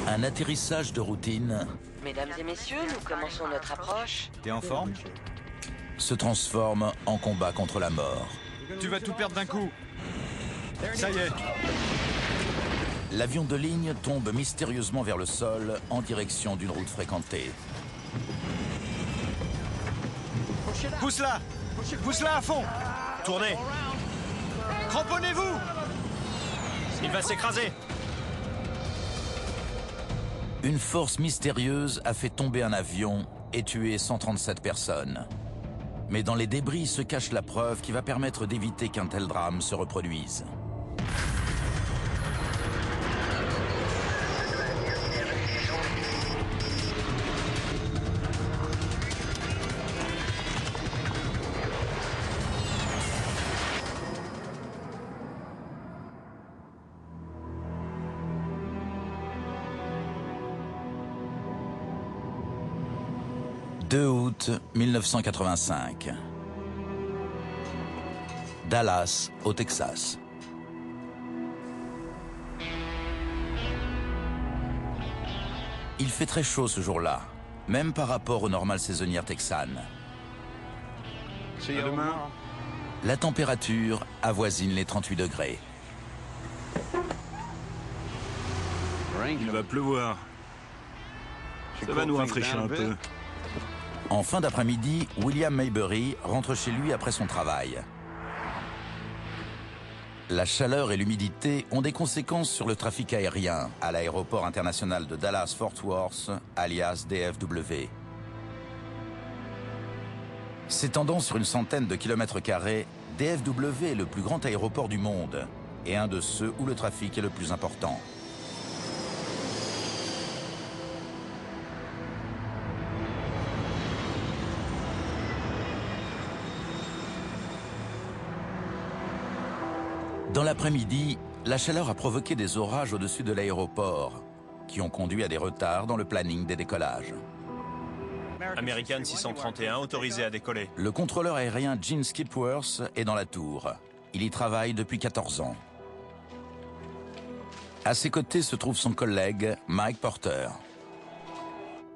Un atterrissage de routine Mesdames et messieurs, nous commençons notre approche. T'es en forme? se transforme en combat contre la mort. Tu vas tout perdre d'un coup. Ça y est. L'avion de ligne tombe mystérieusement vers le sol en direction d'une route fréquentée. Pousse-la. Pousse-la à fond. Tournez. Cramponnez-vous. Il va s'écraser. Une force mystérieuse a fait tomber un avion et tué 137 personnes. Mais dans les débris se cache la preuve qui va permettre d'éviter qu'un tel drame se reproduise. « 2 août 1985. Dallas, au Texas. Il fait très chaud ce jour-là, même par rapport aux normales saisonnières texanes. Demain. La température avoisine les 38 degrés. Il va pleuvoir. Ça va nous rafraîchir un peu. En fin d'après-midi, William Maybury rentre chez lui après son travail. La chaleur et l'humidité ont des conséquences sur le trafic aérien à l'aéroport international de Dallas-Fort Worth, alias DFW. S'étendant sur une centaine de kilomètres carrés, DFW est le plus grand aéroport du monde et un de ceux où le trafic est le plus important. Dans l'après-midi, la chaleur a provoqué des orages au-dessus de l'aéroport, qui ont conduit à des retards dans le planning des décollages. American 631 autorisé à décoller. Le contrôleur aérien Gene Skipworth est dans la tour. Il y travaille depuis 14 ans. À ses côtés se trouve son collègue Mike Porter.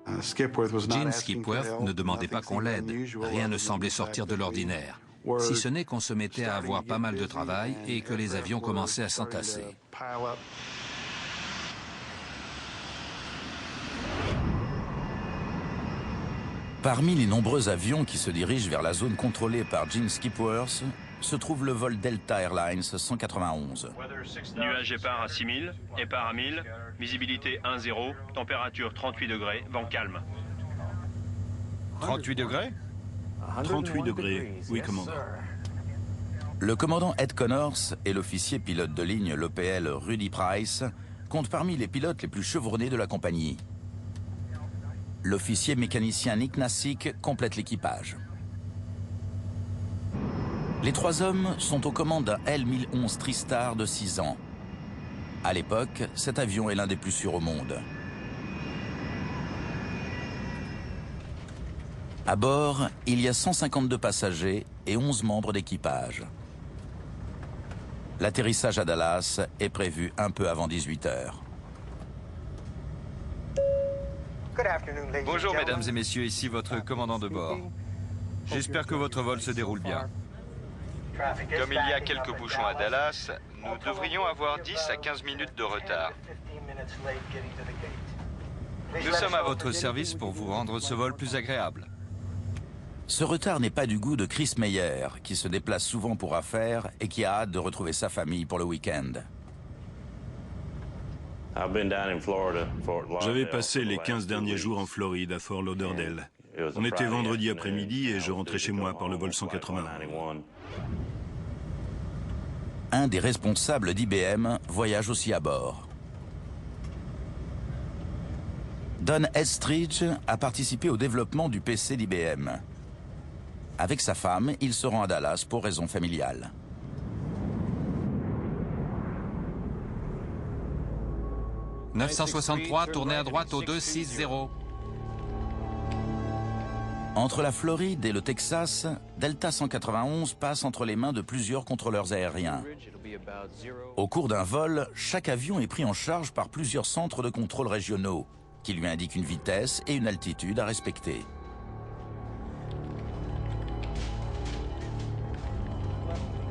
Gene Skipworth ne demandait pas qu'on l'aide. Rien ne semblait sortir de l'ordinaire. Si ce n'est qu'on se mettait à avoir pas mal de travail et que les avions commençaient à s'entasser. Parmi les nombreux avions qui se dirigent vers la zone contrôlée par Gene Skipworth, se trouve le vol Delta Airlines 191. Nuage épars à 6000, épars à 1000, visibilité 1-0, température 38 degrés, vent calme. 38 degrés? 38 degrés, oui, commandant. Le commandant Ed Connors et l'officier pilote de ligne l'OPL Rudy Price comptent parmi les pilotes les plus chevronnés de la compagnie. L'officier mécanicien Nick Nassick complète l'équipage. Les trois hommes sont aux commandes d'un L-1011 TriStar de 6 ans. À l'époque, cet avion est l'un des plus sûrs au monde. À bord, il y a 152 passagers et 11 membres d'équipage. L'atterrissage à Dallas est prévu un peu avant 18 h. Bonjour mesdames et messieurs, ici votre commandant de bord. J'espère que votre vol se déroule bien. Comme il y a quelques bouchons à Dallas, nous devrions avoir 10 à 15 minutes de retard. Nous sommes à votre service pour vous rendre ce vol plus agréable. Ce retard n'est pas du goût de Chris Meyer, qui se déplace souvent pour affaires et qui a hâte de retrouver sa famille pour le week-end. J'avais passé les 15 derniers jours en Floride, à Fort Lauderdale. On était vendredi après-midi et je rentrais chez moi par le vol 181. Un des responsables d'IBM voyage aussi à bord. Don Estridge a participé au développement du PC d'IBM. Avec sa femme, il se rend à Dallas pour raisons familiales. « 963, tournez à droite au 260. Entre la Floride et le Texas, Delta 191 passe entre les mains de plusieurs contrôleurs aériens. Au cours d'un vol, chaque avion est pris en charge par plusieurs centres de contrôle régionaux qui lui indiquent une vitesse et une altitude à respecter.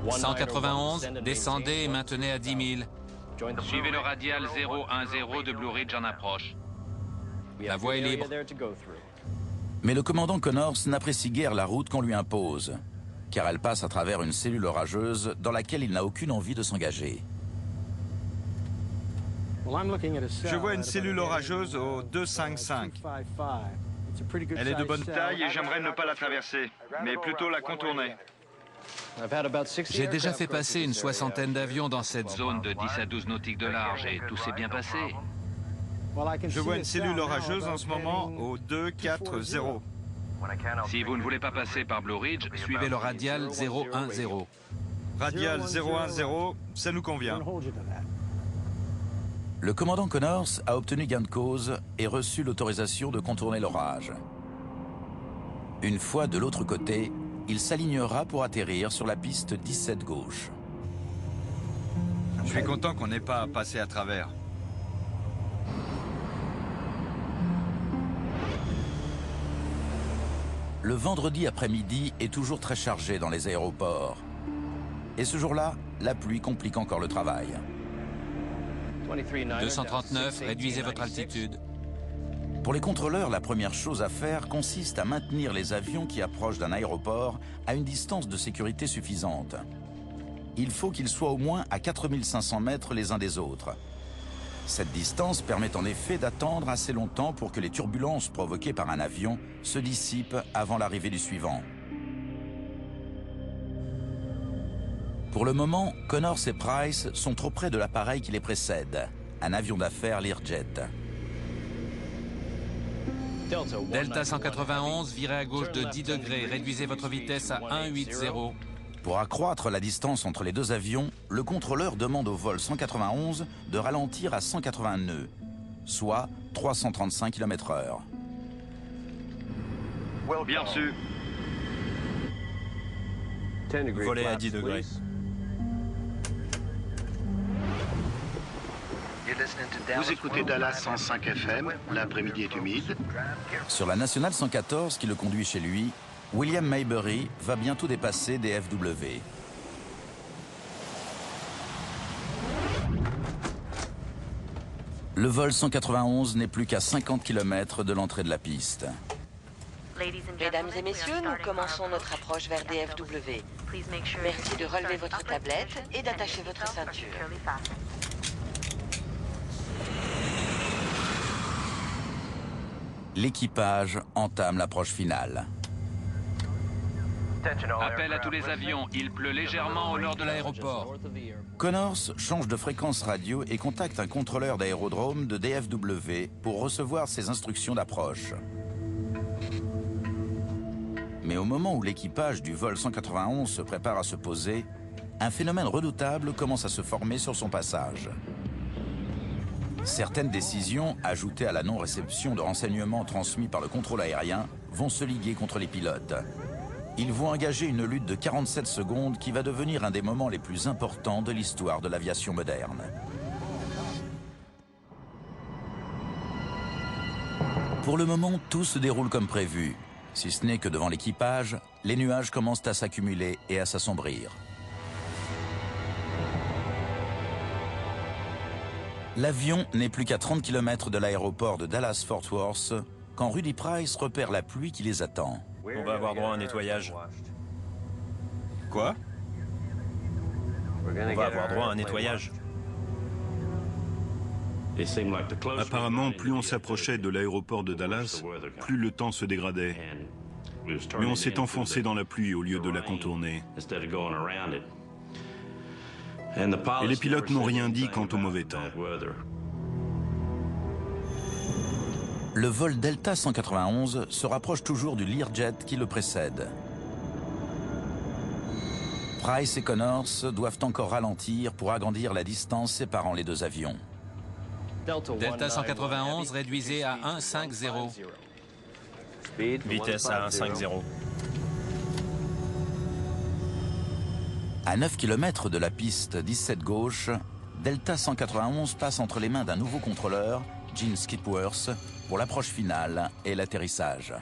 « 191, descendez et maintenez à 10 000. Suivez le radial 010 de Blue Ridge en approche. La voie est libre. » Mais le commandant Connors n'apprécie guère la route qu'on lui impose, car elle passe à travers une cellule orageuse dans laquelle il n'a aucune envie de s'engager. Je vois une cellule orageuse au 255. Elle est de bonne taille et j'aimerais ne pas la traverser, mais plutôt la contourner. J'ai déjà fait passer une soixantaine d'avions dans cette zone. Zone de 10 à 12 nautiques de large et tout s'est bien passé. Je vois une cellule orageuse en ce moment au 240. Si vous ne voulez pas passer par Blue Ridge, Suivez le radial 010. Radial 010, ça nous convient. Le commandant Connors a obtenu gain de cause et reçu l'autorisation de contourner l'orage. Une fois de l'autre côté, il s'alignera pour atterrir sur la piste 17 gauche. Je suis content qu'on n'ait pas à passer à travers. Le vendredi après-midi est toujours très chargé dans les aéroports. Et ce jour-là, la pluie complique encore le travail. 239, réduisez votre altitude. Pour les contrôleurs, la première chose à faire consiste à maintenir les avions qui approchent d'un aéroport à une distance de sécurité suffisante. Il faut qu'ils soient au moins à 4500 mètres les uns des autres. Cette distance permet en effet d'attendre assez longtemps pour que les turbulences provoquées par un avion se dissipent avant l'arrivée du suivant. Pour le moment, Connors et Price sont trop près de l'appareil qui les précède, un avion d'affaires Learjet. Delta 191, virez à gauche de 10 degrés, réduisez votre vitesse à 180. Pour accroître la distance entre les deux avions, le contrôleur demande au vol 191 de ralentir à 180 nœuds, soit 335 km/h. Bien reçu. Volez à 10 degrés. Vous écoutez Dallas 105 FM, l'après-midi est humide. Sur la nationale 114 qui le conduit chez lui, William Maybury va bientôt dépasser DFW. Le vol 191 n'est plus qu'à 50 km de l'entrée de la piste. Mesdames et messieurs, nous commençons notre approche vers DFW. Merci de relever votre tablette et d'attacher votre ceinture. L'équipage entame l'approche finale. appel à tous les avions. Il pleut légèrement au nord de l'aéroport. Connors change de fréquence radio et contacte un contrôleur d'aérodrome de DFW pour recevoir ses instructions d'approche. Mais au moment où l'équipage du vol 191 se prépare à se poser, un phénomène redoutable commence à se former sur son passage. Certaines décisions, ajoutées à la non-réception de renseignements transmis par le contrôle aérien, vont se liguer contre les pilotes. Ils vont engager une lutte de 47 secondes qui va devenir un des moments les plus importants de l'histoire de l'aviation moderne. Pour le moment, tout se déroule comme prévu. Si ce n'est que devant l'équipage, les nuages commencent à s'accumuler et à s'assombrir. L'avion n'est plus qu'à 30 km de l'aéroport de Dallas-Fort Worth quand Rudy Price repère la pluie qui les attend. On va avoir droit à un nettoyage. Quoi? On va avoir droit à un nettoyage. Apparemment, plus on s'approchait de l'aéroport de Dallas, plus le temps se dégradait. Mais on s'est enfoncé dans la pluie au lieu de la contourner. Et les pilotes n'ont rien dit quant au mauvais temps. Le vol Delta 191 se rapproche toujours du Learjet qui le précède. Price et Connors doivent encore ralentir pour agrandir la distance séparant les deux avions. Delta 191, réduisez à 150. Vitesse à 150. À 9 km de la piste 17 gauche, Delta 191 passe entre les mains d'un nouveau contrôleur, Gene Skipworth, pour l'approche finale et l'atterrissage.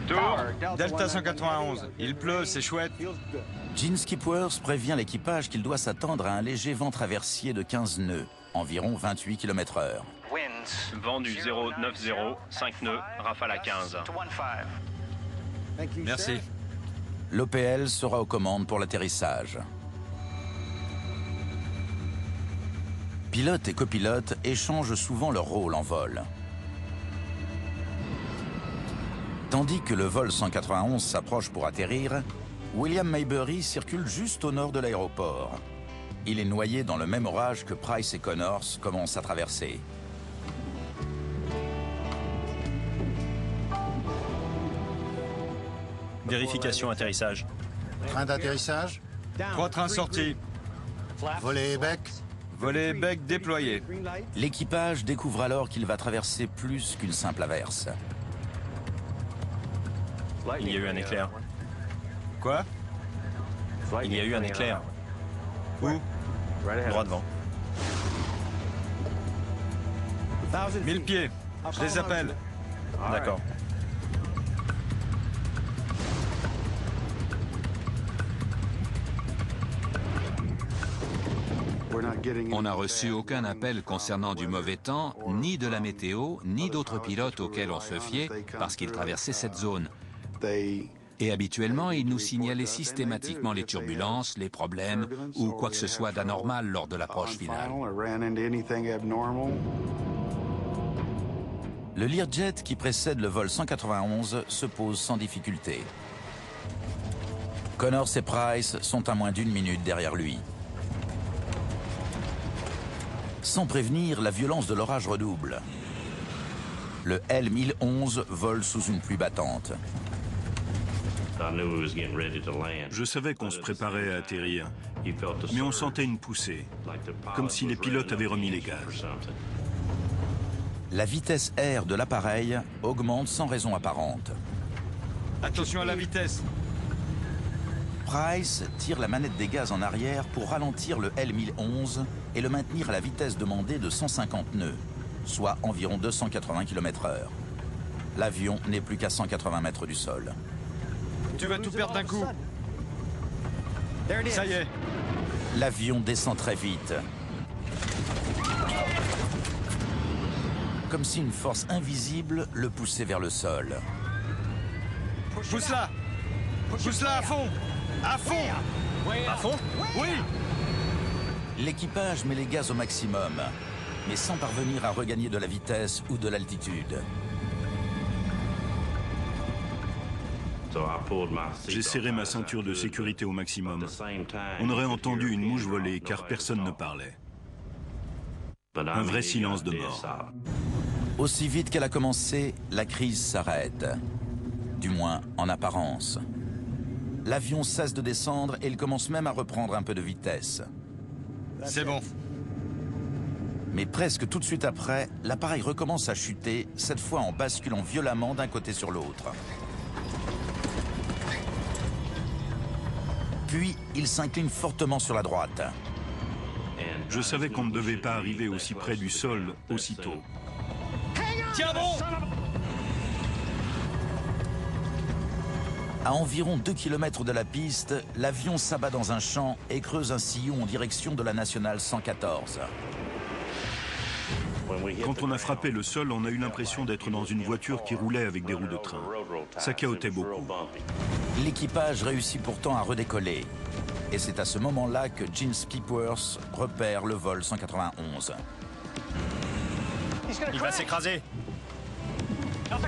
Tour, Delta 191. Il pleut, c'est chouette. Gene Skipworth prévient l'équipage qu'il doit s'attendre à un léger vent traversier de 15 nœuds, environ 28 km/h. Vent du 090, 5 nœuds, rafale à 15. Merci. L'OPL sera aux commandes pour l'atterrissage. Pilote et copilote échangent souvent leur rôle en vol. Tandis que le vol 191 s'approche pour atterrir, William Maybury circule juste au nord de l'aéroport. Il est noyé dans le même orage que Price et Connors commencent à traverser. Vérification atterrissage. Train d'atterrissage. 3 trains sortis. Volet et bec. Volet et bec déployé. L'équipage découvre alors qu'il va traverser plus qu'une simple averse. Il y a eu un éclair. Quoi? Il y a eu un éclair. Où? Droit devant. 1000 pieds. Je les appelle. D'accord. On n'a reçu aucun appel concernant du mauvais temps, ni de la météo, ni d'autres pilotes auxquels on se fiait parce qu'ils traversaient cette zone. Et habituellement, ils nous signalaient systématiquement les turbulences, les problèmes ou quoi que ce soit d'anormal lors de l'approche finale. Le Learjet qui précède le vol 191 se pose sans difficulté. Connors et Price sont à moins d'1 minute derrière lui. Sans prévenir, la violence de l'orage redouble. Le L-1011 vole sous une pluie battante. Je savais qu'on se préparait à atterrir, mais on sentait une poussée, comme si les pilotes avaient remis les gaz. La vitesse R de l'appareil augmente sans raison apparente. Attention à la vitesse. Price tire la manette des gaz en arrière pour ralentir le L-1011 et le maintenir à la vitesse demandée de 150 nœuds, soit environ 280 km/h. L'avion n'est plus qu'à 180 mètres du sol. Tu vas tout perdre d'un coup. Ça y est. L'avion descend très vite. Comme si une force invisible le poussait vers le sol. Pousse-la. Pousse-la à fond. À fond. À fond? Oui. L'équipage met les gaz au maximum, mais sans parvenir à regagner de la vitesse ou de l'altitude. J'ai serré ma ceinture de sécurité au maximum. On aurait entendu une mouche voler car personne ne parlait. Un vrai silence de mort. Aussi vite qu'elle a commencé, la crise s'arrête. Du moins, en apparence. L'avion cesse de descendre et il commence même à reprendre un peu de vitesse. C'est bon. Mais presque tout de suite après, l'appareil recommence à chuter, cette fois en basculant violemment d'un côté sur l'autre. Puis, il s'incline fortement sur la droite. Je savais qu'on ne devait pas arriver aussi près du sol aussitôt. Tiens bon! À environ 2 km de la piste, l'avion s'abat dans un champ et creuse un sillon en direction de la nationale 114. Quand on a frappé le sol, on a eu l'impression d'être dans une voiture qui roulait avec des roues de train. Ça cahotait beaucoup. L'équipage réussit pourtant à redécoller. Et c'est à ce moment-là que Gene Skipworth repère le vol 191. Il va s'écraser.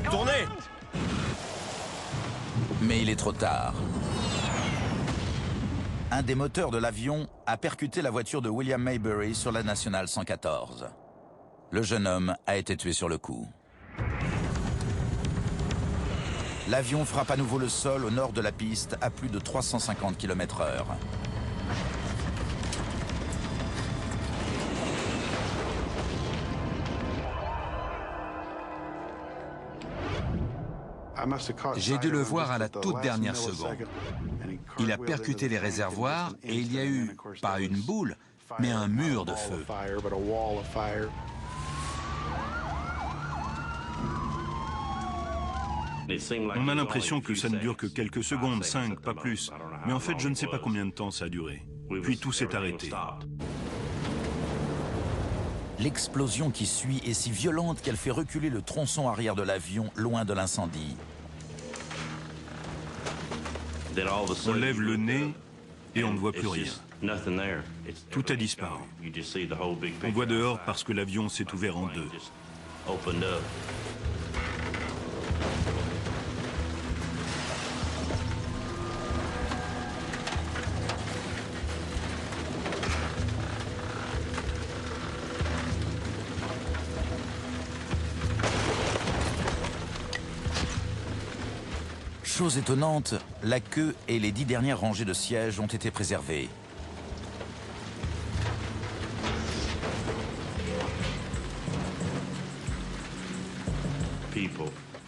Tournez! Mais il est trop tard. Un des moteurs de l'avion a percuté la voiture de William Maybury sur la nationale 114. Le jeune homme a été tué sur le coup. L'avion frappe à nouveau le sol au nord de la piste à plus de 350 km/h. J'ai dû le voir à la toute dernière seconde. Il a percuté les réservoirs et il y a eu, pas une boule, mais un mur de feu. On a l'impression que ça ne dure que quelques secondes, 5, pas plus. Mais en fait, je ne sais pas combien de temps ça a duré. Puis tout s'est arrêté. L'explosion qui suit est si violente qu'elle fait reculer le tronçon arrière de l'avion loin de l'incendie. On lève le nez et on ne voit plus rien. Tout a disparu. On voit dehors parce que l'avion s'est ouvert en deux. Chose étonnante, la queue et les 10 dernières rangées de sièges ont été préservées.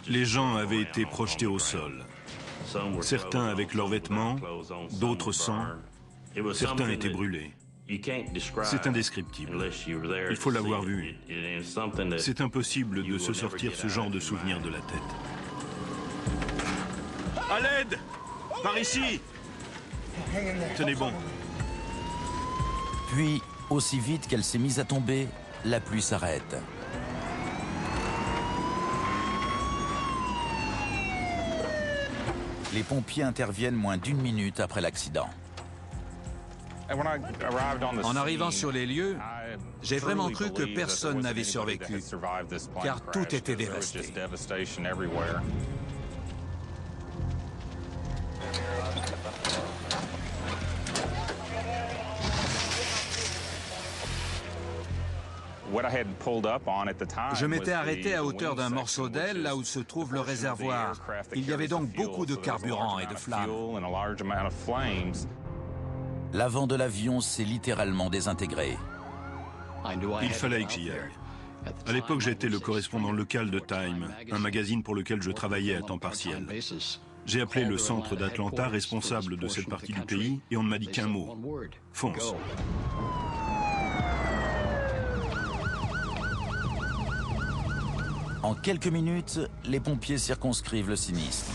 Les gens avaient été projetés au sol. Certains avec leurs vêtements, d'autres sans. Certains étaient brûlés. C'est indescriptible. Il faut l'avoir vu. C'est impossible de se sortir ce genre de souvenir de la tête. À l'aide! Par ici! Tenez bon. Puis, aussi vite qu'elle s'est mise à tomber, la pluie s'arrête. Les pompiers interviennent moins d'1 minute après l'accident. En arrivant sur les lieux, j'ai vraiment cru que personne n'avait survécu, car tout était dévasté. Je m'étais arrêté à hauteur d'un morceau d'aile, là où se trouve le réservoir. Il y avait donc beaucoup de carburant et de flammes. L'avant de l'avion s'est littéralement désintégré. Il fallait que j'y aille. À l'époque, j'étais le correspondant local de Time, un magazine pour lequel je travaillais à temps partiel. J'ai appelé le centre d'Atlanta, responsable de cette partie du pays, et on ne m'a dit qu'un mot. Fonce. En quelques minutes, les pompiers circonscrivent le sinistre.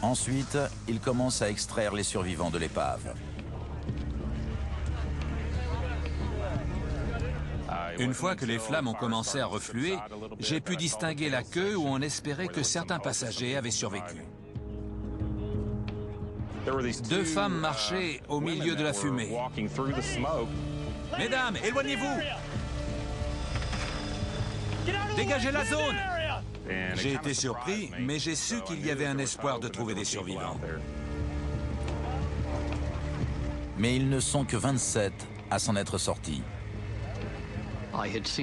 Ensuite, ils commencent à extraire les survivants de l'épave. Une fois que les flammes ont commencé à refluer, j'ai pu distinguer la queue où on espérait que certains passagers avaient survécu. 2 femmes marchaient au milieu de la fumée. Mesdames, éloignez-vous! Dégagez la zone! J'ai été surpris, mais j'ai su qu'il y avait un espoir de trouver des survivants. Mais ils ne sont que 27 à s'en être sortis.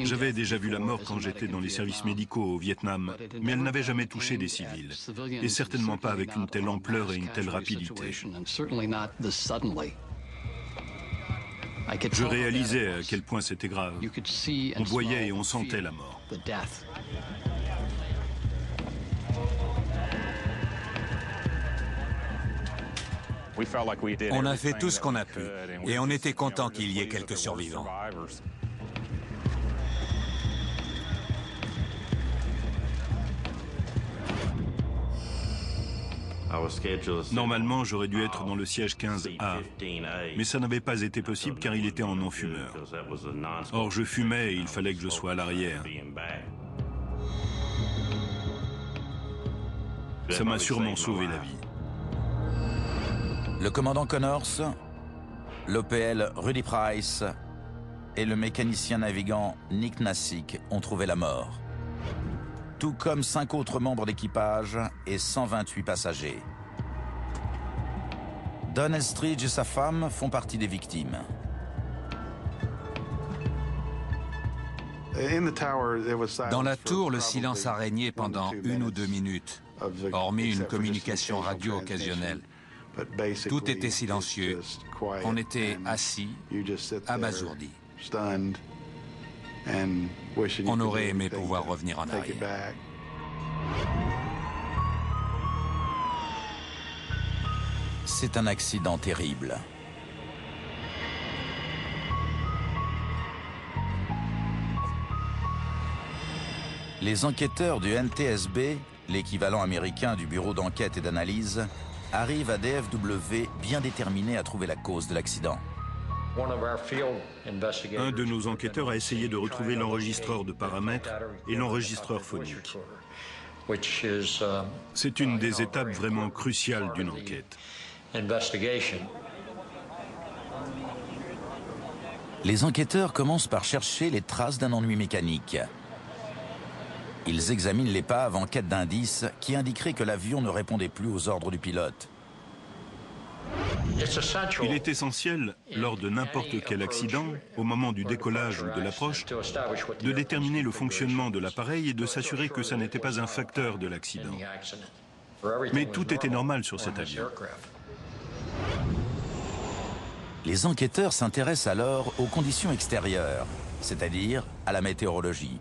J'avais déjà vu la mort quand j'étais dans les services médicaux au Vietnam, mais elle n'avait jamais touché des civils, et certainement pas avec une telle ampleur et une telle rapidité. Je réalisais à quel point c'était grave. On voyait et on sentait la mort. On a fait tout ce qu'on a pu, et on était content qu'il y ait quelques survivants. Normalement, j'aurais dû être dans le siège 15A, mais ça n'avait pas été possible car il était en non-fumeur. Or, je fumais et il fallait que je sois à l'arrière. Ça m'a sûrement sauvé la vie. Le commandant Connors, l'OPL Rudy Price et le mécanicien navigant Nick Nassick ont trouvé la mort. Tout comme 5 autres membres d'équipage et 128 passagers. Don Elstridge et sa femme font partie des victimes. Dans la tour, le silence a régné pendant 1 ou 2 minutes, hormis une communication radio occasionnelle. Tout était silencieux. On était assis, abasourdis. On aurait aimé pouvoir revenir en arrière. C'est un accident terrible. Les enquêteurs du NTSB, l'équivalent américain du Bureau d'enquête et d'analyse, arrivent à DFW bien déterminés à trouver la cause de l'accident. Un de nos enquêteurs a essayé de retrouver l'enregistreur de paramètres et l'enregistreur phonique. C'est une des étapes vraiment cruciales d'une enquête. Les enquêteurs commencent par chercher les traces d'un ennui mécanique. Ils examinent l'épave en quête d'indices qui indiqueraient que l'avion ne répondait plus aux ordres du pilote. Il est essentiel, lors de n'importe quel accident, au moment du décollage ou de l'approche, de déterminer le fonctionnement de l'appareil et de s'assurer que ça n'était pas un facteur de l'accident. Mais tout était normal sur cet avion. Les enquêteurs s'intéressent alors aux conditions extérieures, c'est-à-dire à la météorologie.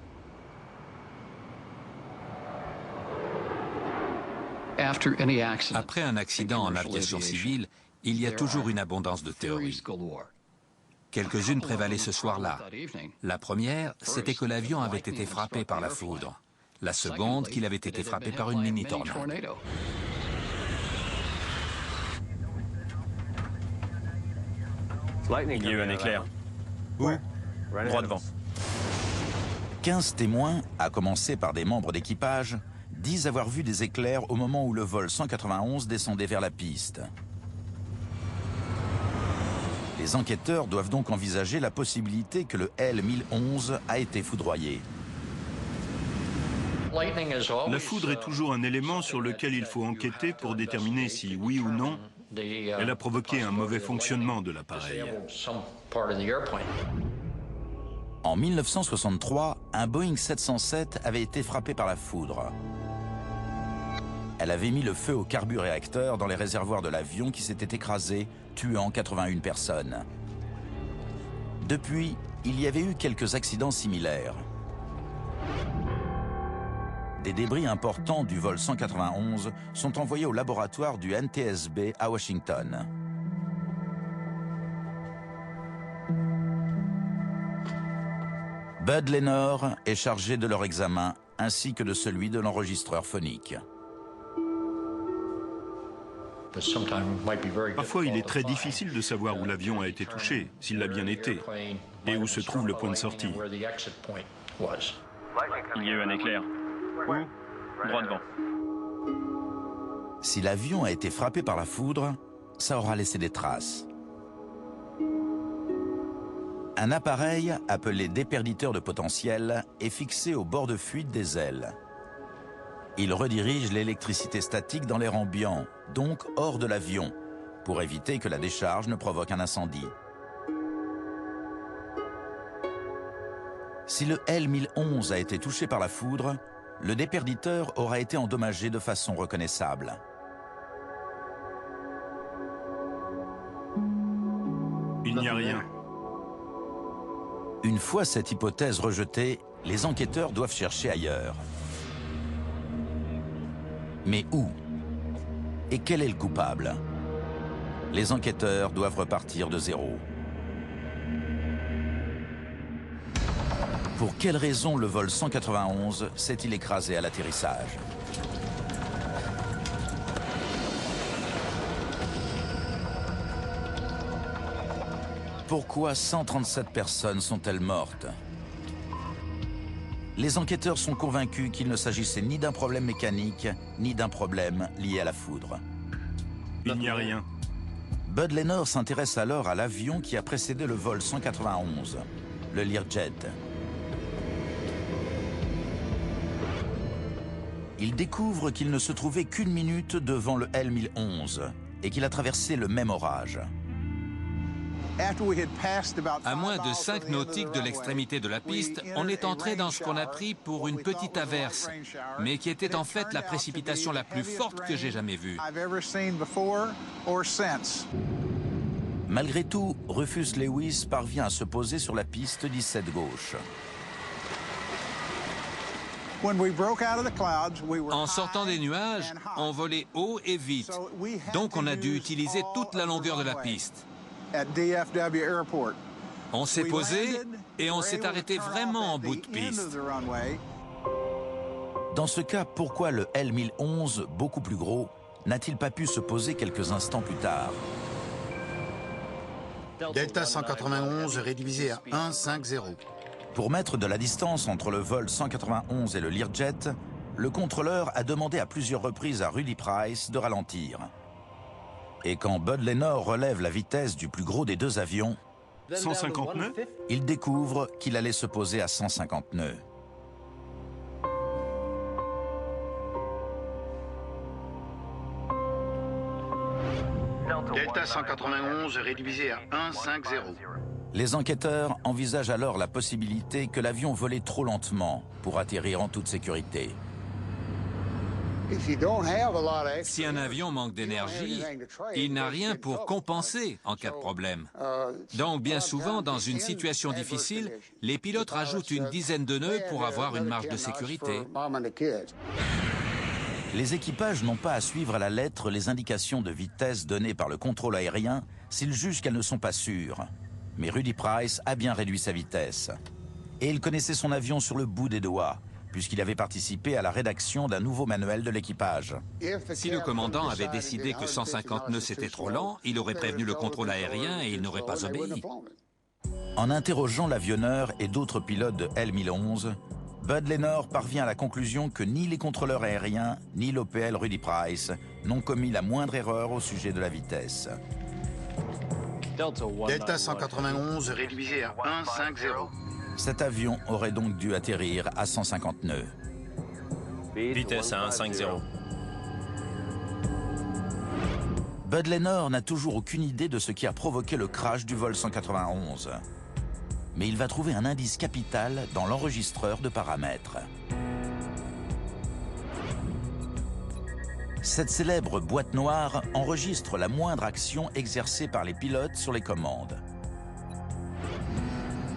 Après un accident en aviation civile, il y a toujours une abondance de théories. Quelques-unes prévalaient ce soir-là. La première, c'était que l'avion avait été frappé par la foudre. La seconde, qu'il avait été frappé par une mini-tornade. Il y a eu un éclair. Où? Droit devant. 15 témoins, à commencer par des membres d'équipage, disent avoir vu des éclairs au moment où le vol 191 descendait vers la piste. Les enquêteurs doivent donc envisager la possibilité que le L-1011 a été foudroyé. La foudre est toujours un élément sur lequel il faut enquêter pour déterminer si, oui ou non, elle a provoqué un mauvais fonctionnement de l'appareil. En 1963, un Boeing 707 avait été frappé par la foudre. Elle avait mis le feu au carburéacteur dans les réservoirs de l'avion qui s'était écrasé, tuant 81 personnes. Depuis, il y avait eu quelques accidents similaires. Des débris importants du vol 191 sont envoyés au laboratoire du NTSB à Washington. Bud Lenor est chargé de leur examen ainsi que de celui de l'enregistreur phonique. Parfois, il est très difficile de savoir où l'avion a été touché, s'il l'a bien été, et où se trouve le point de sortie. Il y a eu un éclair. Où? Droit devant. Si l'avion a été frappé par la foudre, ça aura laissé des traces. Un appareil, appelé déperditeur de potentiel, est fixé au bord de fuite des ailes. Il redirige l'électricité statique dans l'air ambiant, donc hors de l'avion, pour éviter que la décharge ne provoque un incendie. Si le L-1011 a été touché par la foudre, le déperditeur aura été endommagé de façon reconnaissable. Il n'y a rien. Une fois cette hypothèse rejetée, les enquêteurs doivent chercher ailleurs. Mais où? Et quel est le coupable? Les enquêteurs doivent repartir de zéro. Pour quelle raison le vol 191 s'est-il écrasé à l'atterrissage? Pourquoi 137 personnes sont-elles mortes? Les enquêteurs sont convaincus qu'il ne s'agissait ni d'un problème mécanique, ni d'un problème lié à la foudre. Il n'y a rien. Bud Lenor s'intéresse alors à l'avion qui a précédé le vol 191, le Learjet. Il découvre qu'il ne se trouvait qu'une minute devant le L-1011 et qu'il a traversé le même orage. À moins de 5 nautiques de l'extrémité de la piste, on est entré dans ce qu'on a pris pour une petite averse, mais qui était en fait la précipitation la plus forte que j'ai jamais vue. Malgré tout, Rufus Lewis parvient à se poser sur la piste 17 gauche. En sortant des nuages, on volait haut et vite. Donc on a dû utiliser toute la longueur de la piste. On s'est posé et on s'est arrêté vraiment en bout de piste. Dans ce cas, pourquoi le L-1011, beaucoup plus gros, n'a-t-il pas pu se poser quelques instants plus tard? Delta 191 rédivisé à 150. Pour mettre de la distance entre le vol 191 et le Learjet, le contrôleur a demandé à plusieurs reprises à Rudy Price de ralentir. Et quand Bud Lennor relève la vitesse du plus gros des deux avions, 150 nœuds, il découvre qu'il allait se poser à 150 nœuds. Delta 191 rédivisé à 150. Les enquêteurs envisagent alors la possibilité que l'avion volait trop lentement pour atterrir en toute sécurité. Si un avion manque d'énergie, il n'a rien pour compenser en cas de problème. Donc bien souvent, dans une situation difficile, les pilotes rajoutent une dizaine de nœuds pour avoir une marge de sécurité. Les équipages n'ont pas à suivre à la lettre les indications de vitesse données par le contrôle aérien s'ils jugent qu'elles ne sont pas sûres. Mais Rudy Price a bien réduit sa vitesse. Et il connaissait son avion sur le bout des doigts, puisqu'il avait participé à la rédaction d'un nouveau manuel de l'équipage. Si le commandant avait décidé que 150 nœuds c'était trop lent, il aurait prévenu le contrôle aérien et il n'aurait pas obéi. En interrogeant l'avionneur et d'autres pilotes de L-1011, Bud Lennor parvient à la conclusion que ni les contrôleurs aériens, ni l'OPL Rudy Price n'ont commis la moindre erreur au sujet de la vitesse. Delta 191 rédivisé à 150. Cet avion aurait donc dû atterrir à 150 nœuds. Vitesse à 150. Bud Lennor n'a toujours aucune idée de ce qui a provoqué le crash du vol 191. Mais il va trouver un indice capital dans l'enregistreur de paramètres. Cette célèbre boîte noire enregistre la moindre action exercée par les pilotes sur les commandes.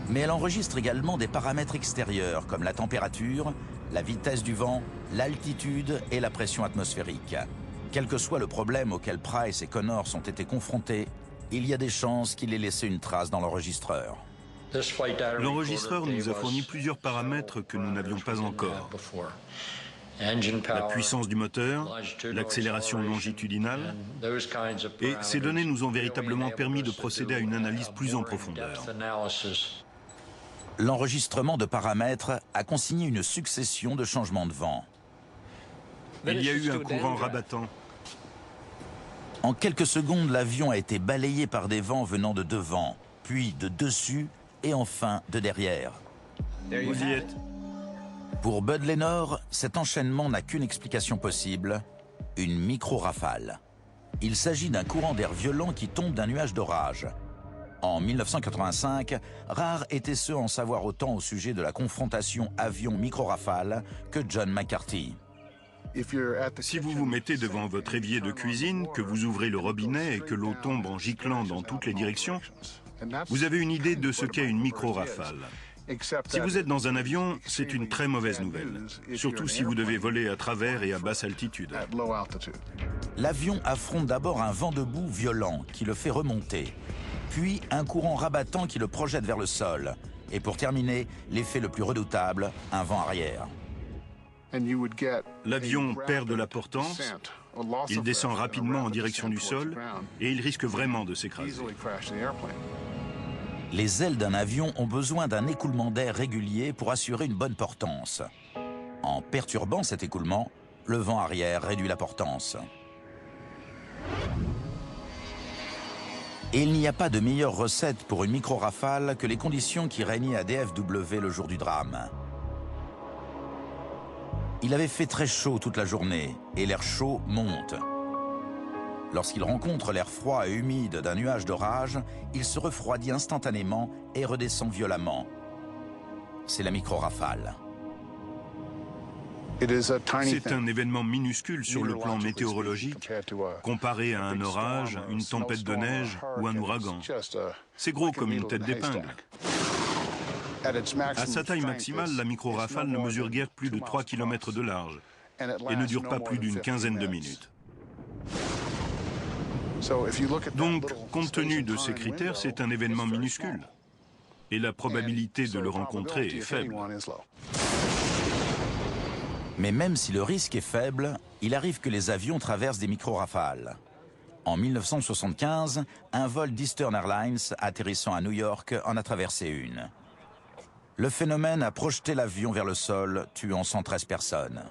Mais elle enregistre également des paramètres extérieurs comme la température, la vitesse du vent, l'altitude et la pression atmosphérique. Quel que soit le problème auquel Price et Connors ont été confrontés, il y a des chances qu'il ait laissé une trace dans l'enregistreur. L'enregistreur nous a fourni plusieurs paramètres que nous n'avions pas encore. La puissance du moteur, l'accélération longitudinale, et ces données nous ont véritablement permis de procéder à une analyse plus en profondeur. L'enregistrement de paramètres a consigné une succession de changements de vent. Il y a eu un courant rabattant. En quelques secondes, l'avion a été balayé par des vents venant de devant, puis de dessus et enfin de derrière. Vous y êtes. Pour Bud Lennor, cet enchaînement n'a qu'une explication possible, une micro-rafale. Il s'agit d'un courant d'air violent qui tombe d'un nuage d'orage. En 1985, rares étaient ceux à en savoir autant au sujet de la confrontation avion-micro-rafale que John McCarthy. Si vous vous mettez devant votre évier de cuisine, que vous ouvrez le robinet et que l'eau tombe en giclant dans toutes les directions, vous avez une idée de ce qu'est une micro-rafale. Si vous êtes dans un avion, c'est une très mauvaise nouvelle, surtout si vous devez voler à travers et à basse altitude. L'avion affronte d'abord un vent de boue violent qui le fait remonter, puis un courant rabattant qui le projette vers le sol, et pour terminer, l'effet le plus redoutable, un vent arrière. L'avion perd de la portance, il descend rapidement en direction du sol, et il risque vraiment de s'écraser. Les ailes d'un avion ont besoin d'un écoulement d'air régulier pour assurer une bonne portance. En perturbant cet écoulement, le vent arrière réduit la portance. Et il n'y a pas de meilleure recette pour une micro-rafale que les conditions qui régnaient à DFW le jour du drame. Il avait fait très chaud toute la journée et l'air chaud monte. Lorsqu'il rencontre l'air froid et humide d'un nuage d'orage, il se refroidit instantanément et redescend violemment. C'est la micro-rafale. C'est un événement minuscule sur le plan météorologique, comparé à un orage, une tempête de neige ou un ouragan. C'est gros comme une tête d'épingle. À sa taille maximale, la micro-rafale ne mesure guère plus de 3 km de large et ne dure pas plus d'une quinzaine de minutes. Donc, compte tenu de ces critères, c'est un événement minuscule. Et la probabilité de le rencontrer est faible. Mais même si le risque est faible, il arrive que les avions traversent des micro-rafales. En 1975, un vol d'Eastern Airlines atterrissant à New York en a traversé une. Le phénomène a projeté l'avion vers le sol, tuant 113 personnes.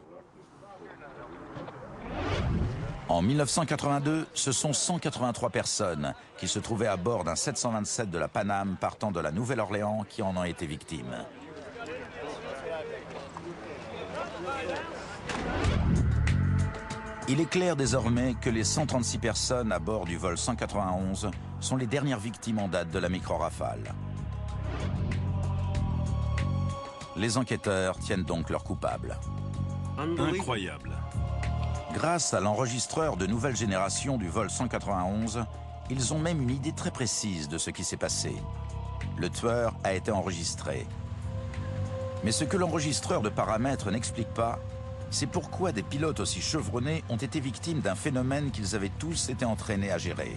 En 1982, ce sont 183 personnes qui se trouvaient à bord d'un 727 de la Pan Am partant de la Nouvelle-Orléans qui en ont été victimes. Il est clair désormais que les 136 personnes à bord du vol 191 sont les dernières victimes en date de la micro-rafale. Les enquêteurs tiennent donc leurs coupables. Incroyable. Grâce à l'enregistreur de nouvelle génération du vol 191, ils ont même une idée très précise de ce qui s'est passé. Le tueur a été enregistré. Mais ce que l'enregistreur de paramètres n'explique pas, c'est pourquoi des pilotes aussi chevronnés ont été victimes d'un phénomène qu'ils avaient tous été entraînés à gérer.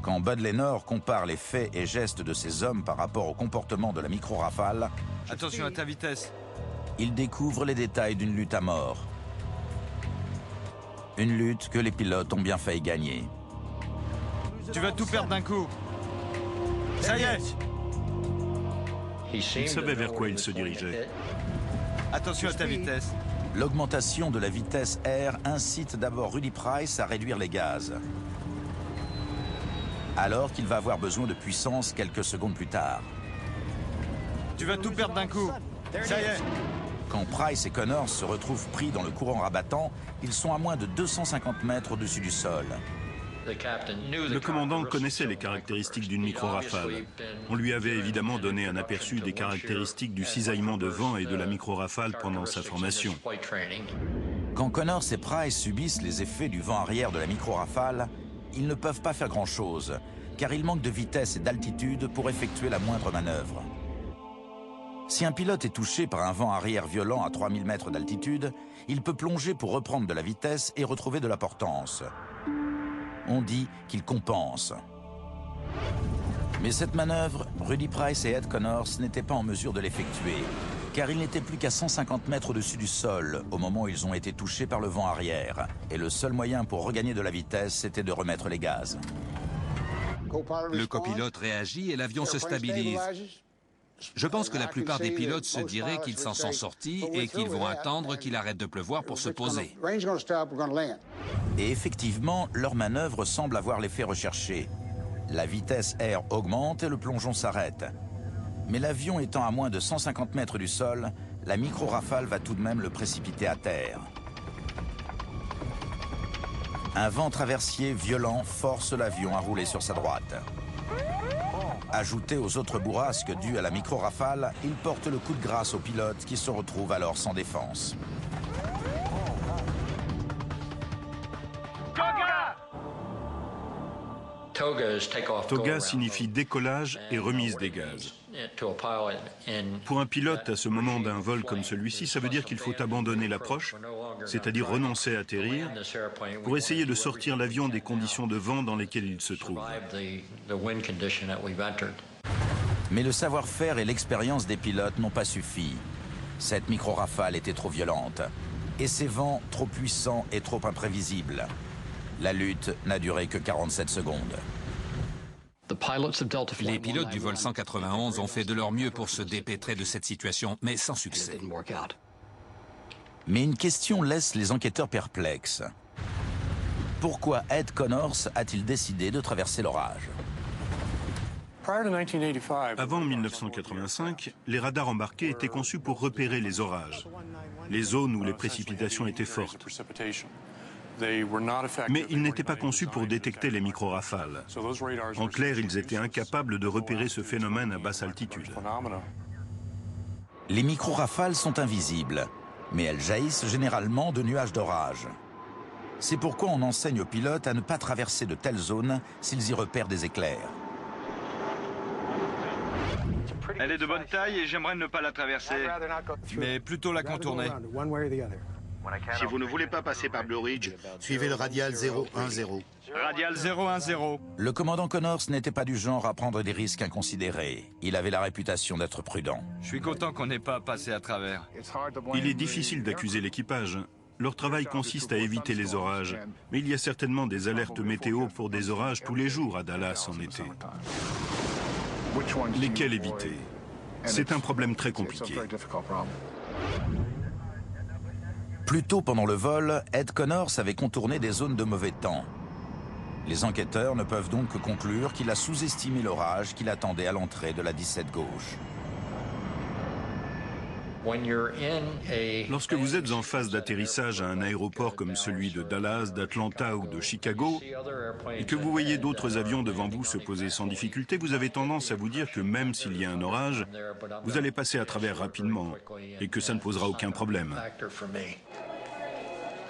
Quand Bud Lennor compare les faits et gestes de ces hommes par rapport au comportement de la micro-rafale, attention à ta vitesse. Il découvre les détails d'une lutte à mort. Une lutte que les pilotes ont bien failli gagner. Tu vas tout perdre d'un coup. Ça y est. Il savait vers quoi il se dirigeait. Attention à ta vitesse. L'augmentation de la vitesse R incite d'abord Rudy Price à réduire les gaz. Alors qu'il va avoir besoin de puissance quelques secondes plus tard. Tu vas tout perdre d'un coup. Ça y est. Quand Price et Connors se retrouvent pris dans le courant rabattant, ils sont à moins de 250 mètres au-dessus du sol. Le commandant connaissait les caractéristiques d'une micro-rafale. On lui avait évidemment donné un aperçu des caractéristiques du cisaillement de vent et de la micro-rafale pendant sa formation. Quand Connors et Price subissent les effets du vent arrière de la micro-rafale, ils ne peuvent pas faire grand-chose, car ils manquent de vitesse et d'altitude pour effectuer la moindre manœuvre. Si un pilote est touché par un vent arrière violent à 3000 mètres d'altitude, il peut plonger pour reprendre de la vitesse et retrouver de la portance. On dit qu'il compense. Mais cette manœuvre, Rudy Price et Ed Connors n'étaient pas en mesure de l'effectuer, car ils n'étaient plus qu'à 150 mètres au-dessus du sol au moment où ils ont été touchés par le vent arrière. Et le seul moyen pour regagner de la vitesse, c'était de remettre les gaz. Le copilote réagit et l'avion se stabilise. Je pense que la plupart des pilotes se diraient qu'ils s'en sont sortis et qu'ils vont attendre qu'il arrête de pleuvoir pour se poser. Et effectivement, leur manœuvre semble avoir l'effet recherché. La vitesse R augmente et le plongeon s'arrête. Mais l'avion étant à moins de 150 mètres du sol, la micro-rafale va tout de même le précipiter à terre. Un vent traversier violent force l'avion à rouler sur sa droite. Ajouté aux autres bourrasques dues à la micro-rafale, il porte le coup de grâce au pilote qui se retrouve alors sans défense. Toga signifie décollage et remise des gaz. Pour un pilote, à ce moment d'un vol comme celui-ci, ça veut dire qu'il faut abandonner l'approche, c'est-à-dire renoncer à atterrir, pour essayer de sortir l'avion des conditions de vent dans lesquelles il se trouve. Mais le savoir-faire et l'expérience des pilotes n'ont pas suffi. Cette micro-rafale était trop violente, et ces vents trop puissants et trop imprévisibles. La lutte n'a duré que 47 secondes. Les pilotes du vol 191 ont fait de leur mieux pour se dépêtrer de cette situation, mais sans succès. Mais une question laisse les enquêteurs perplexes. Pourquoi Ed Connors a-t-il décidé de traverser l'orage? Avant 1985, les radars embarqués étaient conçus pour repérer les orages, les zones où les précipitations étaient fortes. Mais ils n'étaient pas conçus pour détecter les micro-rafales. En clair, ils étaient incapables de repérer ce phénomène à basse altitude. Les micro-rafales sont invisibles, mais elles jaillissent généralement de nuages d'orage. C'est pourquoi on enseigne aux pilotes à ne pas traverser de telles zones s'ils y repèrent des éclairs. Elle est de bonne taille et j'aimerais ne pas la traverser, mais plutôt la contourner. Si vous ne voulez pas passer par Blue Ridge, Suivez le radial 010. Radial 010. Le commandant Connors n'était pas du genre à prendre des risques inconsidérés. Il avait la réputation d'être prudent. Je suis content qu'on n'ait pas passé à travers. Il est difficile d'accuser l'équipage. Leur travail consiste à éviter les orages, mais il y a certainement des alertes météo pour des orages tous les jours à Dallas en été. Lesquels éviter? C'est un problème très compliqué. Plus tôt pendant le vol, Ed Connors avait contourné des zones de mauvais temps. Les enquêteurs ne peuvent donc que conclure qu'il a sous-estimé l'orage qu'il attendait à l'entrée de la 17 gauche. Lorsque vous êtes en phase d'atterrissage à un aéroport comme celui de Dallas, d'Atlanta ou de Chicago, et que vous voyez d'autres avions devant vous se poser sans difficulté, vous avez tendance à vous dire que même s'il y a un orage, vous allez passer à travers rapidement et que ça ne posera aucun problème.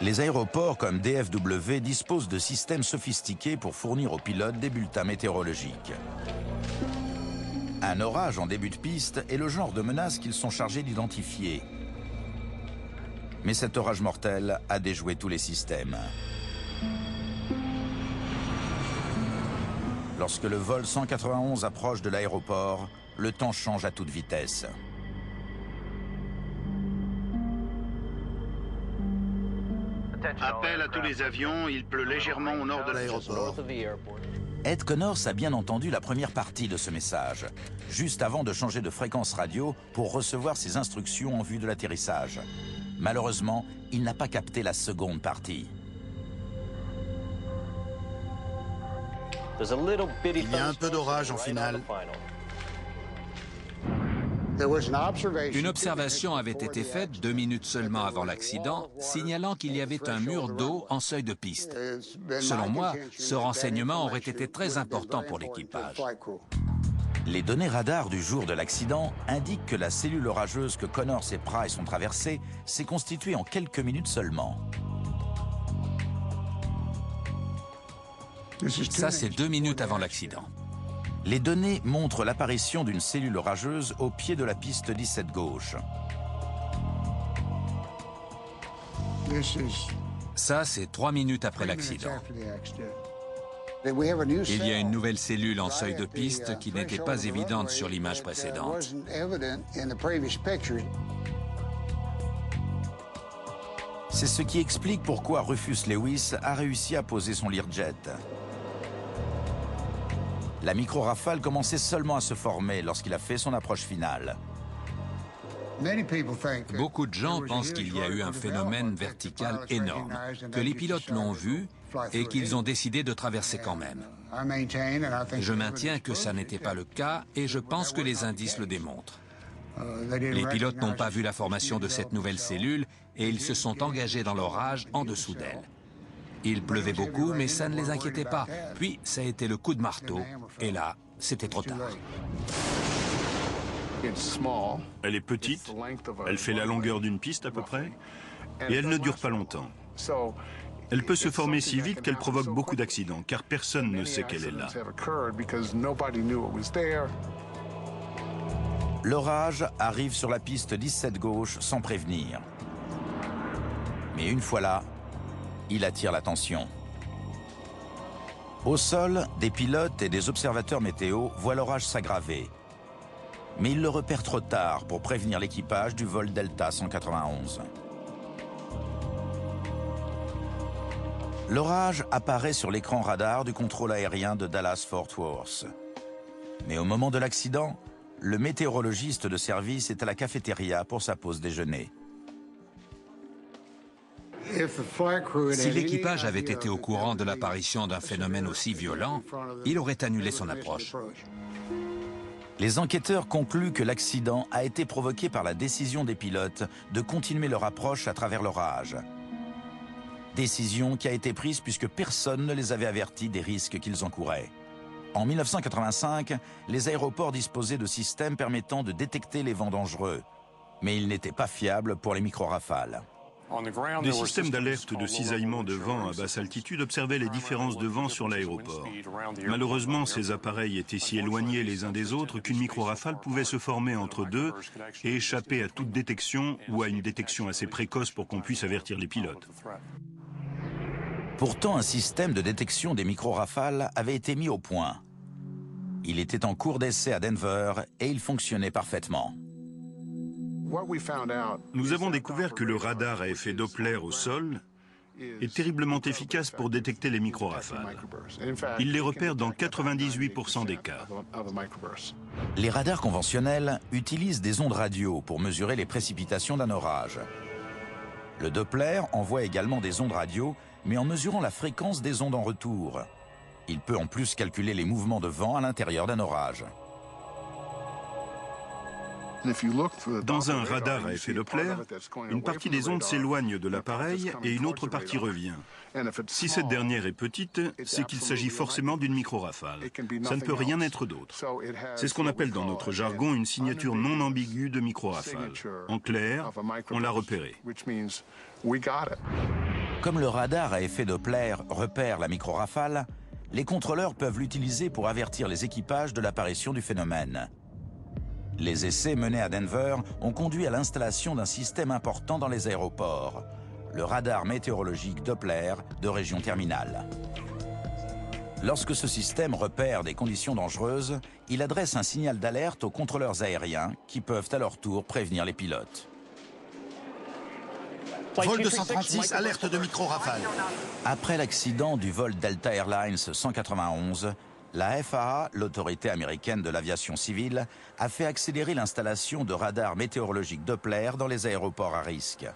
Les aéroports comme DFW disposent de systèmes sophistiqués pour fournir aux pilotes des bulletins météorologiques. Un orage en début de piste est le genre de menace qu'ils sont chargés d'identifier. Mais cet orage mortel a déjoué tous les systèmes. Lorsque le vol 191 approche de l'aéroport, le temps change à toute vitesse. Appel à tous les avions, il pleut légèrement au nord de l'aéroport. Ed Connors a bien entendu la première partie de ce message, juste avant de changer de fréquence radio pour recevoir ses instructions en vue de l'atterrissage. Malheureusement, il n'a pas capté la seconde partie. Il y a un peu d'orage en finale. Une observation avait été faite 2 minutes seulement avant l'accident, signalant qu'il y avait un mur d'eau en seuil de piste. Selon moi, ce renseignement aurait été très important pour l'équipage. Les données radar du jour de l'accident indiquent que la cellule orageuse que Connors et Price ont traversée s'est constituée en quelques minutes seulement. Ça, c'est 2 minutes avant l'accident. Les données montrent l'apparition d'une cellule orageuse au pied de la piste 17 gauche. Ça, c'est 3 minutes après l'accident. Il y a une nouvelle cellule en seuil de piste qui n'était pas évidente sur l'image précédente. C'est ce qui explique pourquoi Rufus Lewis a réussi à poser son Learjet. La micro-rafale commençait seulement à se former lorsqu'il a fait son approche finale. Beaucoup de gens pensent qu'il y a eu un phénomène vertical énorme, que les pilotes l'ont vu et qu'ils ont décidé de traverser quand même. Je maintiens que ça n'était pas le cas et je pense que les indices le démontrent. Les pilotes n'ont pas vu la formation de cette nouvelle cellule et ils se sont engagés dans l'orage en dessous d'elle. Il pleuvait beaucoup, mais ça ne les inquiétait pas. Puis, ça a été le coup de marteau, et là, c'était trop tard. Elle est petite, elle fait la longueur d'une piste à peu près, et elle ne dure pas longtemps. Elle peut se former si vite qu'elle provoque beaucoup d'accidents, car personne ne sait qu'elle est là. L'orage arrive sur la piste 17 gauche sans prévenir. Mais une fois là, il attire l'attention. Au sol, des pilotes et des observateurs météo voient l'orage s'aggraver. Mais ils le repèrent trop tard pour prévenir l'équipage du vol Delta 191. L'orage apparaît sur l'écran radar du contrôle aérien de Dallas-Fort Worth. Mais au moment de l'accident, le météorologiste de service est à la cafétéria pour sa pause déjeuner. Si l'équipage avait été au courant de l'apparition d'un phénomène aussi violent, il aurait annulé son approche. Les enquêteurs concluent que l'accident a été provoqué par la décision des pilotes de continuer leur approche à travers l'orage. Décision qui a été prise puisque personne ne les avait avertis des risques qu'ils encouraient. En 1985, les aéroports disposaient de systèmes permettant de détecter les vents dangereux, mais ils n'étaient pas fiables pour les micro-rafales. Des systèmes d'alerte de cisaillement de vent à basse altitude observaient les différences de vent sur l'aéroport. Malheureusement, ces appareils étaient si éloignés les uns des autres qu'une micro-rafale pouvait se former entre deux et échapper à toute détection ou à une détection assez précoce pour qu'on puisse avertir les pilotes. Pourtant, un système de détection des micro-rafales avait été mis au point. Il était en cours d'essai à Denver et il fonctionnait parfaitement. Nous avons découvert que le radar à effet Doppler au sol est terriblement efficace pour détecter les micro-rafales. Il les repère dans 98% des cas. Les radars conventionnels utilisent des ondes radio pour mesurer les précipitations d'un orage. Le Doppler envoie également des ondes radio, mais en mesurant la fréquence des ondes en retour. Il peut en plus calculer les mouvements de vent à l'intérieur d'un orage. Dans un radar à effet Doppler, une partie des ondes s'éloigne de l'appareil et une autre partie revient. Si cette dernière est petite, c'est qu'il s'agit forcément d'une micro-rafale. Ça ne peut rien être d'autre. C'est ce qu'on appelle dans notre jargon une signature non ambiguë de micro-rafale. En clair, on l'a repérée. Comme le radar à effet Doppler repère la micro-rafale, les contrôleurs peuvent l'utiliser pour avertir les équipages de l'apparition du phénomène. Les essais menés à Denver ont conduit à l'installation d'un système important dans les aéroports, le radar météorologique Doppler de région terminale. Lorsque ce système repère des conditions dangereuses, il adresse un signal d'alerte aux contrôleurs aériens qui peuvent à leur tour prévenir les pilotes. Vol 236, alerte de micro-rafale. Après l'accident du vol Delta Airlines 191, la FAA, l'autorité américaine de l'aviation civile, a fait accélérer l'installation de radars météorologiques Doppler dans les aéroports à risque.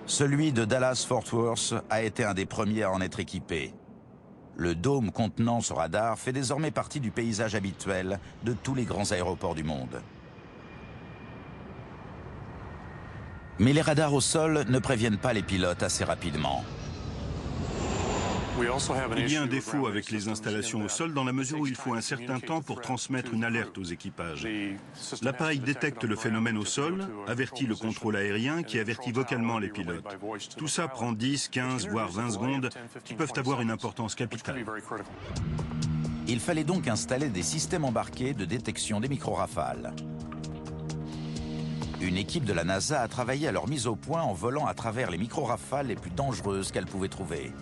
Celui de Dallas-Fort Worth a été un des premiers à en être équipé. Le dôme contenant ce radar fait désormais partie du paysage habituel de tous les grands aéroports du monde. Mais les radars au sol ne préviennent pas les pilotes assez rapidement. Il y a un défaut avec les installations au sol dans la mesure où il faut un certain temps pour transmettre une alerte aux équipages. L'appareil détecte le phénomène au sol, avertit le contrôle aérien qui avertit vocalement les pilotes. Tout ça prend 10, 15, voire 20 secondes qui peuvent avoir une importance capitale. Il fallait donc installer des systèmes embarqués de détection des micro-rafales. Une équipe de la NASA a travaillé à leur mise au point en volant à travers les micro-rafales les plus dangereuses qu'elle pouvait trouver.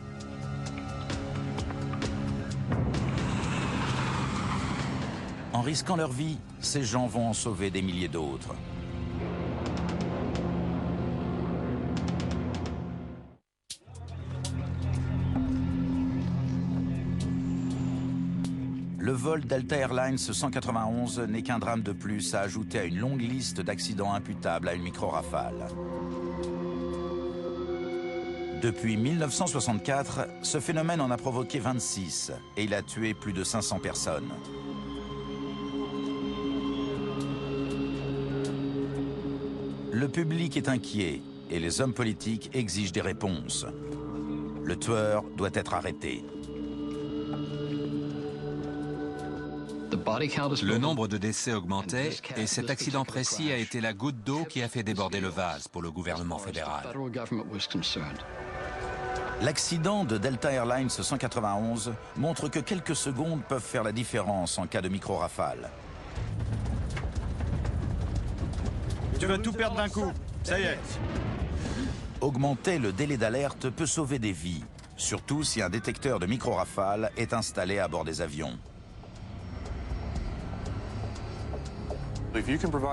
En risquant leur vie, ces gens vont en sauver des milliers d'autres. Le vol Delta Airlines 191 n'est qu'un drame de plus à ajouter à une longue liste d'accidents imputables à une micro-rafale. Depuis 1964, ce phénomène en a provoqué 26 et il a tué plus de 500 personnes. Le public est inquiet et les hommes politiques exigent des réponses. Le tueur doit être arrêté. Le nombre de décès augmentait et cet accident précis a été la goutte d'eau qui a fait déborder le vase pour le gouvernement fédéral. L'accident de Delta Airlines 191 montre que quelques secondes peuvent faire la différence en cas de micro-rafale. Tu vas tout perdre d'un coup, ça y est. Augmenter le délai d'alerte peut sauver des vies, surtout si un détecteur de micro-rafale est installé à bord des avions.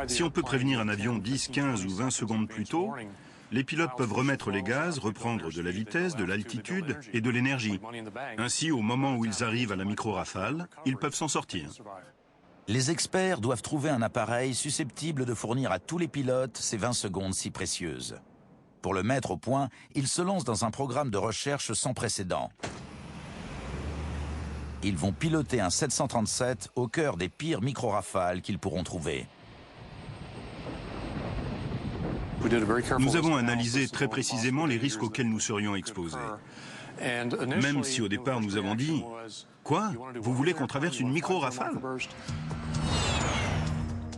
Si on peut prévenir un avion 10, 15 ou 20 secondes plus tôt, les pilotes peuvent remettre les gaz, reprendre de la vitesse, de l'altitude et de l'énergie. Ainsi, au moment où ils arrivent à la micro-rafale, ils peuvent s'en sortir. Les experts doivent trouver un appareil susceptible de fournir à tous les pilotes ces 20 secondes si précieuses. Pour le mettre au point, ils se lancent dans un programme de recherche sans précédent. Ils vont piloter un 737 au cœur des pires micro-rafales qu'ils pourront trouver. Nous avons analysé très précisément les risques auxquels nous serions exposés. Même si au départ nous avons dit « Quoi? Vous voulez qu'on traverse une micro-rafale ?»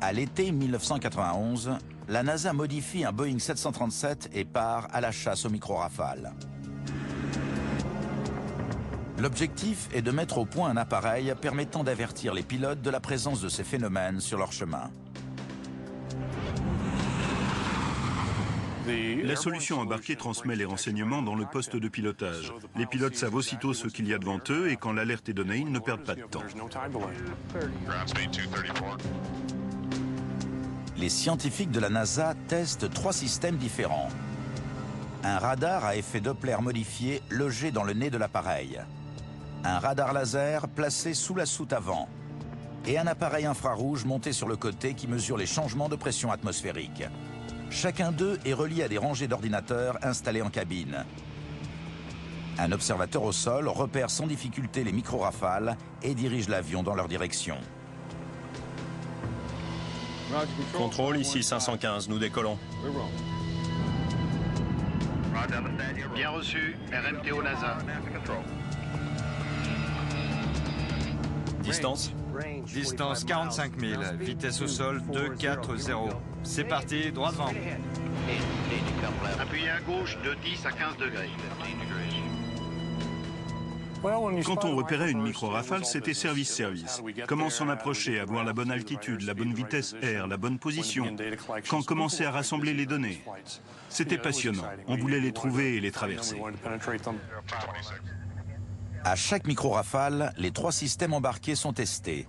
À l'été 1991, la NASA modifie un Boeing 737 et part à la chasse aux micro-rafales. L'objectif est de mettre au point un appareil permettant d'avertir les pilotes de la présence de ces phénomènes sur leur chemin. La solution embarquée transmet les renseignements dans le poste de pilotage. Les pilotes savent aussitôt ce qu'il y a devant eux et quand l'alerte est donnée, ils ne perdent pas de temps. Les scientifiques de la NASA testent 3 systèmes différents. Un radar à effet Doppler modifié logé dans le nez de l'appareil. Un radar laser placé sous la soute avant. Et un appareil infrarouge monté sur le côté qui mesure les changements de pression atmosphérique. Chacun d'eux est relié à des rangées d'ordinateurs installés en cabine. Un observateur au sol repère sans difficulté les micro-rafales et dirige l'avion dans leur direction. Contrôle, ici 515, nous décollons. Bien reçu, RMTO NASA. Distance? Distance 45 000, vitesse au sol 240. C'est parti, droit devant. Appuyez à gauche de 10 à 15 degrés. Quand on repérait une micro-rafale, c'était service-service. Comment s'en approcher, avoir la bonne altitude, la bonne vitesse air, la bonne position. Quand commencer à rassembler les données. C'était passionnant. On voulait les trouver et les traverser. À chaque micro-rafale, les 3 systèmes embarqués sont testés.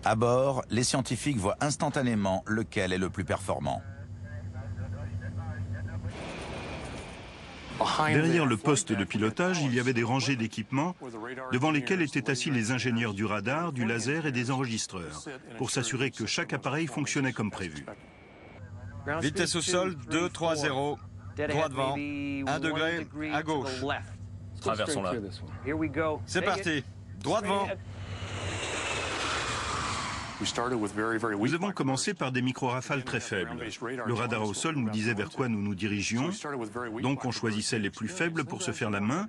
À bord, les scientifiques voient instantanément lequel est le plus performant. Derrière le poste de pilotage, il y avait des rangées d'équipements devant lesquels étaient assis les ingénieurs du radar, du laser et des enregistreurs, pour s'assurer que chaque appareil fonctionnait comme prévu. Vitesse au sol 230, droit devant, 1 degré à gauche. Traversons-la. C'est parti, droit devant. Nous avons commencé par des micro-rafales très faibles. Le radar au sol nous disait vers quoi nous nous dirigions, donc on choisissait les plus faibles pour se faire la main,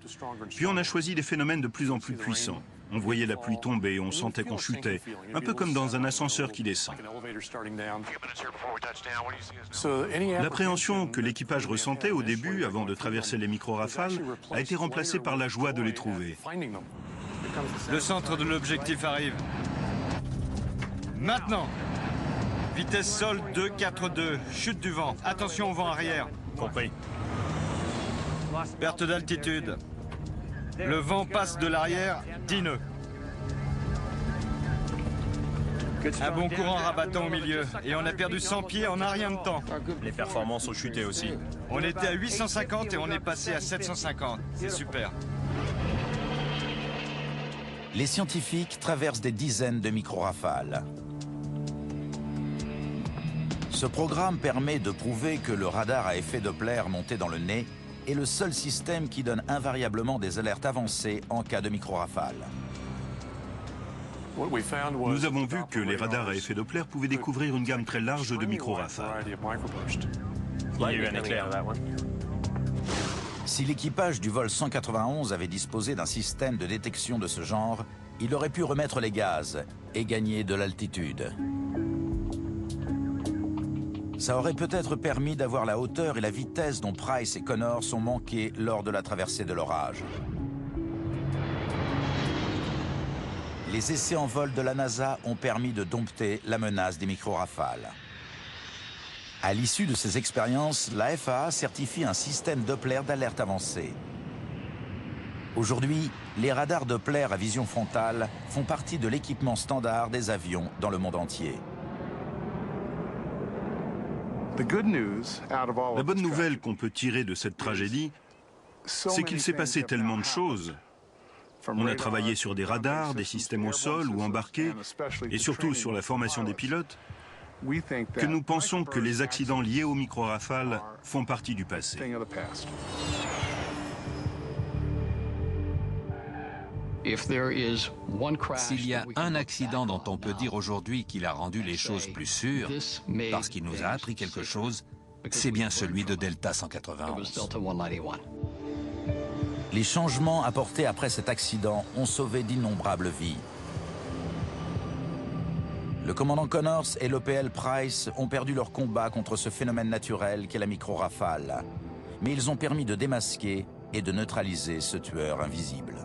puis on a choisi des phénomènes de plus en plus puissants. On voyait la pluie tomber, on sentait qu'on chutait, un peu comme dans un ascenseur qui descend. L'appréhension que l'équipage ressentait au début, avant de traverser les micro-rafales, a été remplacée par la joie de les trouver. Le centre de l'objectif arrive. Maintenant, vitesse sol 242, chute du vent, attention au vent arrière. Compris. Perte d'altitude. Le vent passe de l'arrière, 10 nœuds. Un bon courant rabattant au milieu, et on a perdu 100 pieds en un rien de temps. Les performances ont chuté aussi. On était à 850 et on est passé à 750, c'est super. Les scientifiques traversent des dizaines de micro-rafales. Ce programme permet de prouver que le radar à effet Doppler monté dans le nez est le seul système qui donne invariablement des alertes avancées en cas de micro-rafale. Nous avons vu que les radars à effet Doppler pouvaient découvrir une gamme très large de micro-rafales. Il y a eu un éclair. Si l'équipage du vol 191 avait disposé d'un système de détection de ce genre, il aurait pu remettre les gaz et gagner de l'altitude. Ça aurait peut-être permis d'avoir la hauteur et la vitesse dont Price et Connors ont manqué lors de la traversée de l'orage. Les essais en vol de la NASA ont permis de dompter la menace des micro-rafales. À l'issue de ces expériences, la FAA certifie un système Doppler d'alerte avancée. Aujourd'hui, les radars Doppler à vision frontale font partie de l'équipement standard des avions dans le monde entier. La bonne nouvelle qu'on peut tirer de cette tragédie, c'est qu'il s'est passé tellement de choses. On a travaillé sur des radars, des systèmes au sol ou embarqués, et surtout sur la formation des pilotes, que nous pensons que les accidents liés aux micro-rafales font partie du passé. S'il y a un accident dont on peut dire aujourd'hui qu'il a rendu les choses plus sûres, parce qu'il nous a appris quelque chose, c'est bien celui de Delta 191. Les changements apportés après cet accident ont sauvé d'innombrables vies. Le commandant Connors et l'OPL Price ont perdu leur combat contre ce phénomène naturel qu'est la micro-rafale. Mais ils ont permis de démasquer et de neutraliser ce tueur invisible.